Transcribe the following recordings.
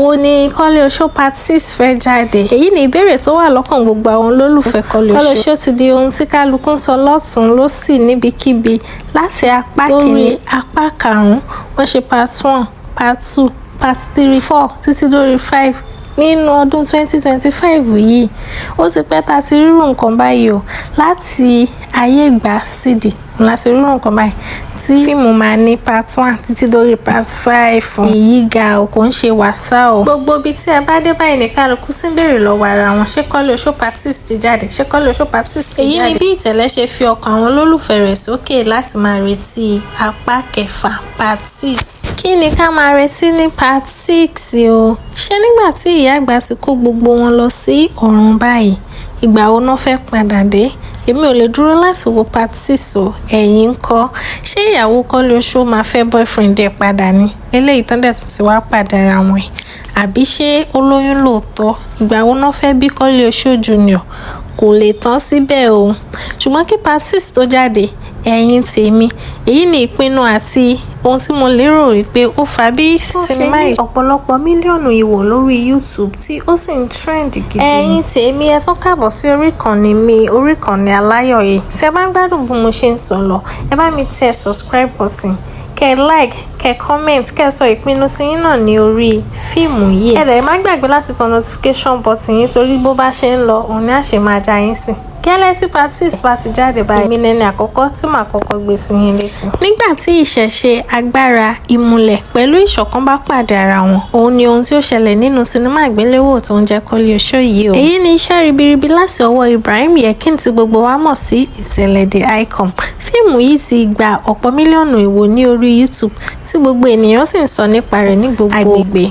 wo ni Koleosho part 6 fẹ́ jáde? Èyí ni ìbéèrè tó wà lọ́kàn gbogbo àwọn olólùfẹ́ Koleosho. Koleosho ti di ohun tí kálukú ń sọ lọ́tún lósì níbikíbi láti apá kìíní apá karùn-ún. Wọ́n ṣe part 1, part 2, part 3, 4 títí dórí 5 nínú ọdún 2025 yìí. Ó ti pẹ́ tá ti rírun nǹkan báyìí o, láti ayé ìgbà CD láti rírun nǹkan báyìí tí fíìmù máa ní part 1 títí dórí part 5. Èyí ga ò kò ń ṣe wàsá o. Gbogbo ibi tí ẹ bá dé báyìí ní kálukú sí ń béèrè lọ́wọ́ ara wọn, ṣé Koleosho part 6 ti jáde? Ṣé Koleosho part 6 ti jáde? Èyí ni bí ìtẹ̀lẹ́ ṣe fi ọkàn àwọn olólùfẹ́ rẹ̀ sókè láti máa retí apá kẹfà part 6. Kí ni ká máa retí ní part 6 o? Ṣé nígbà tí ìyá àgbà ti kó gbogbo wọn lọ sí ọ̀run báyìí, ìgbà wo náà fẹ́ padà dé? Èmi ò lè dúró láti wo part 6 o. Ẹ̀yin ńkọ́? Ṣé ìyàwó Koleosho máa fẹ́ boyfriend ẹ̀ padà ni? Eléyìí tán dẹ̀ tún ti wá padà ra wọn ẹ̀. Àbí ṣé ó lóyún lóòótọ́? Ìgbà wo náà fẹ́ bí Koleosho Junior? Kò lè tán síbẹ̀ o. Ṣùgbọ́n kí part 6 tó jáde, ẹ̀yin tèmi, èyí ni ìpinnu àti ohun tí mo lérò wípé ó fà bí sinimá yìí ọ̀pọ̀lọpọ̀ mílíọ̀nù ìwò lórí YouTube tí ó sì ń trend gidi. Ẹ̀yin tèmi, ẹ tún káàbọ̀ sí orí ìkànnì mi, orí ìkànnì aláyọ̀ yìí. Tí ẹ bá ń gbádùn bí mo ṣe ń sọ lọ, ẹ bá mi tẹ subscribe button, kẹ́ like, kẹ́ comment, kẹ́ sọ ìpinnu tiyín náà ní orí fíìmù yìí. Ẹ dẹ̀ má gbàgbé láti tan notification button yín torí bó bá ṣe ń lọ, òun ni a ṣe máa já yín sí. Gẹ́lẹ́ tí part 6 bá ti jáde báyìí, èmi lẹni àkọ́kọ́ tí màá kọ́kọ́ gbé sí yín létí. Nígbà tí ìṣẹ̀ṣe, agbára, ìmùlẹ̀ pẹ̀lú ìṣọ̀kan bá pàdé ara wọn, òun ni ohun tí ó ṣẹlẹ̀ nínú sinimá àgbéléwò tó ń jẹ́ Koleosho yìí o. Èyí ni iṣẹ́ ribiribi láti ọwọ́ Ibrahim Yekin tí gbogbo wa mọ̀ sí iteledicon. Fíìmù yìí ti gba ọ̀pọ̀ mílíọ̀nù ìwò ní orí YouTube tí gbogbo ènìyàn sì ń sọ nípa rẹ̀ ní gbogbo agbègbè.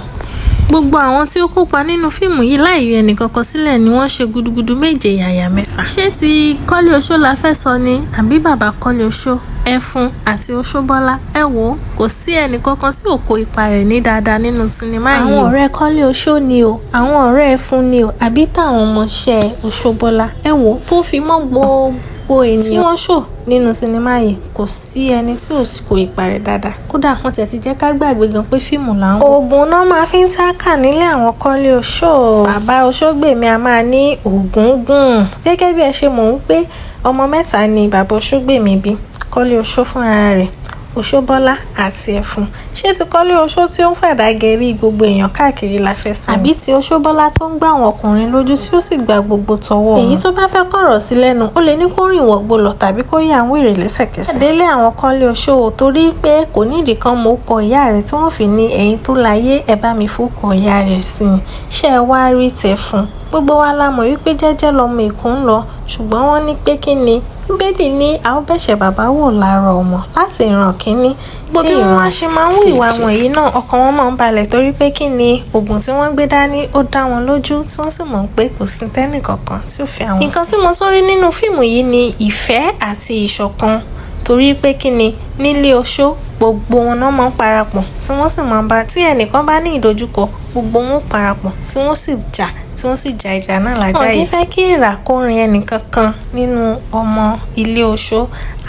Gbogbo àwọn tí ó kópa nínú fíìmù yìí láì yọ ẹnìkankan sílẹ̀ ni wọ́n ṣe gudugudu méje yàyà mẹ́fà. Ṣé ti Koleosho la fẹ́ sọ ni àbí bàbá Koleosho, Ẹfun àti Oṣóbọ́lá? Ẹ wò, kò sí ẹnìkankan tí ò kó ipa rẹ̀ ní dáadáa nínú sinimá yìí. Àwọn ọ̀rẹ́ Koleosho ni o, àwọn ọ̀rẹ́ Ẹfun ni o, àbí táwọn ọmọọṣẹ́ Oṣóbọ́lá. Ẹ wò, tó fi mọ́ gbogbo ènìyàn tí wọ́n ṣò nínú sinimá yìí, kò sí ẹni tí ò kó ipa rẹ̀ dáadáa. Kódà wọ́n ti jẹ́ ká gbàgbé gan pé fíìmù làwọn. Oògùn náà máa fi ń tákà nílé àwọn Koleosho. Bàbá Oṣógbèmí a máa ní oògùn gùn. Gẹ́gẹ́ bí ẹ ṣe mọ̀ ń pé ọmọ mẹ́ta ni bàbá Oṣógbèmí bí, Koleosho fún ara rẹ̀, Oṣóbọ́lá àti Ẹfun. Ṣé ti Koleosho tí ó ń fàdá gẹ̀rí gbogbo èèyàn káàkiri la fẹ́ sọ? Àbí ti Oṣóbọ́lá tó ń gbá àwọn ọkùnrin lójú tí ó sì gba gbogbo tọwọ́? Èyí tó bá fẹ́ kọ̀rọ̀ sí lẹ́nu, ó lè ní kó rìn wọ̀gbọ̀ lọ tàbí kó yà ń wèrè lẹ́sẹ̀kẹsẹ̀. Délé àwọn Koleosho torí pé kò ní ìdí kan mọ́ kọ ìyá rẹ̀ tí wọ́n fi ní ẹ̀yin tó láyé ẹ bá mi fọ́kọ ìyá rẹ̀ sí i. Ṣé ẹ wá rí tẹ̀fun? Gbogbo wa la mọ̀ wípé jẹ́jẹ́ lọmọ Èkó ń lọ, ṣùgbọ́n wọ́n ní pé kí ni Bíbélì ní a ó bẹ̀ṣẹ̀ bàbá wò lára ọmọ láti ìran kínní. Gbogbo bí wọ́n ṣe máa ń hù ìwà wọ̀nyí náà, ọkàn wọn máa ń balẹ̀ torí pé kí ni oògùn tí wọ́n gbé dání ó dá wọn lójú tí wọ́n sì mọ̀ pé kò sí tẹ́nì kankan tí ò fẹ́ àwọn sí. Nǹkan tí mo tún rí nínú fíìmù yìí ni ìfẹ́ àti ìṣọ̀kan torí pé kí ni nílé Oṣó gbogbo wọn náà máa ń parapọ̀ tí wọ́n sì máa ń bá tí ẹnìkan bá ní ìdojúkọ gbogbo wọn parapọ̀ tí wọ́n sì jà tí wọ́n sì ja ìjà náà lájà yìí. Wọ́n kì í fẹ́ kí ìrà kó rin ẹnìkankan nínú ọmọ ilé Oṣó.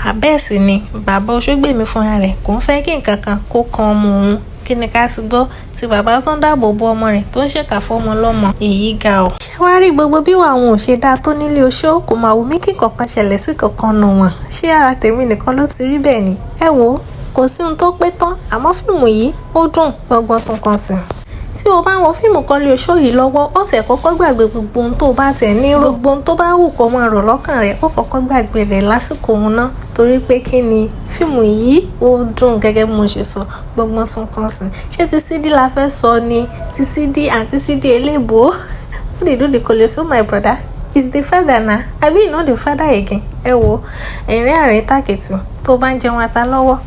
Àbẹ́ẹ̀ sì ni bàbá Oṣógbèmí fúnra rẹ̀ kò ń fẹ́ kí nǹkan kan kó kan ọmọ òun. Kí ni ká sì gbọ́ tí bàbá tó ń dáàbò bo ọmọ rẹ̀ tó ń ṣèkà fọ́mọ lọ́mọ? Èyí ga o. Ṣé wàá rí gbogbo bí àwọn ò ṣe dáa tó nílé Oṣó? Kò máa wù mí kí kankan ṣẹlẹ̀ sí kankan nù wọn. Ṣé ara tèmi nìkan ló ti rí bẹ́ẹ̀ ni? Ẹ wò, kò sí ohun tó pé tán, àmọ́ fíìmù yìí ó dùn gbọ́ngbọ́n tún kan sí. Tí o bá ń wo fíìmù Koleosho yìí lọ́wọ́, ó tẹ̀ kọ́kọ́ gbàgbé gbogbo ohun tó bá tẹ̀ ní gbogbo ohun tó bá wù kó máa rọ̀ lọ́kàn rẹ̀, ó kọ́kọ́ gbàgbé rẹ̀ lásìkò òun náà torí pé kí ni fíìmù yìí ó dùn gẹ́gẹ́ bí mo ṣe sọ gbọ́ngbọ́n tún kan sí. Ṣé ti CD la fẹ́ sọ ni? Ti CD àti CD eléèbó? What they do the Koleosho, my brother? Is the father na? Àbí you know the father again? Ẹ wo, ẹ̀rín àrín tàkìtì tó bá ń jẹun ata lọ́wọ́.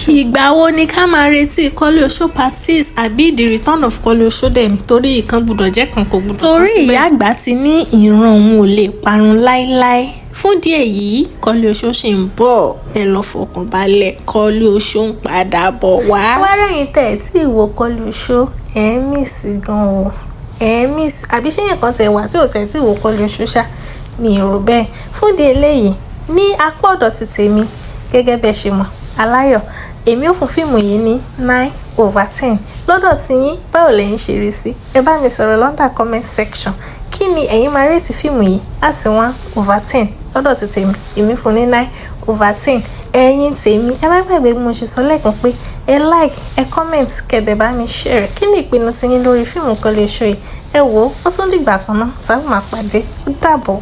Ìgbà wo ni ká máa retí Koleosho part 6 àbí the return of Koleosho dẹ̀? Torí ìkan gbọ́dọ̀ jẹ́ kan kò gbọ́dọ̀ tán síbẹ̀. Torí ìyá àgbà ti ní ìran òun ò lè parun láíláí. Fún díẹ̀ yìí Koleosho ṣì ń bọ̀, ẹ lọ fọkàn balẹ̀, Koleosho ń padà bọ̀ wá. Wá rẹ̀yìn tẹ̀ tí ìwò Koleosho ẹ̀ ń miss gan o, ẹ̀ ń miss àbí ṣé yẹn kan tẹ̀ wá tí ò tẹ̀ tí ìwò Koleosho ṣá? Mi ò rò bẹ́ẹ̀. Fún díẹ̀ eléyìí ní apá ọ̀dọ̀ ti tèmi gẹ́gẹ́ bẹ́ẹ̀ ṣe mọ̀ aláyọ̀, èmi ò fún fíìmù yìí ní 9 1/10 lọ́dọ̀ tí yín báwo lẹ̀yin ṣe rí sí ẹ bá mi sọ̀rọ̀ lọ́ndà comment section kí ni ẹ̀yin máa rètí fíìmù yìí láti 1/10 lọ́dọ̀ ti tèmi èmi fún ní 9/10 ẹ̀yin tèmi ẹ má gbàgbé bí mo ṣe sọ lẹ́ẹ̀kan pé ẹ like ẹ comment kẹ̀dẹ̀ bá mi share kí ni ìpinnu ti yín lórí fíìmù Koleosho yìí ẹ wò ó tún dìgbà kan náà tá a máa pàdé ó dàbọ̀.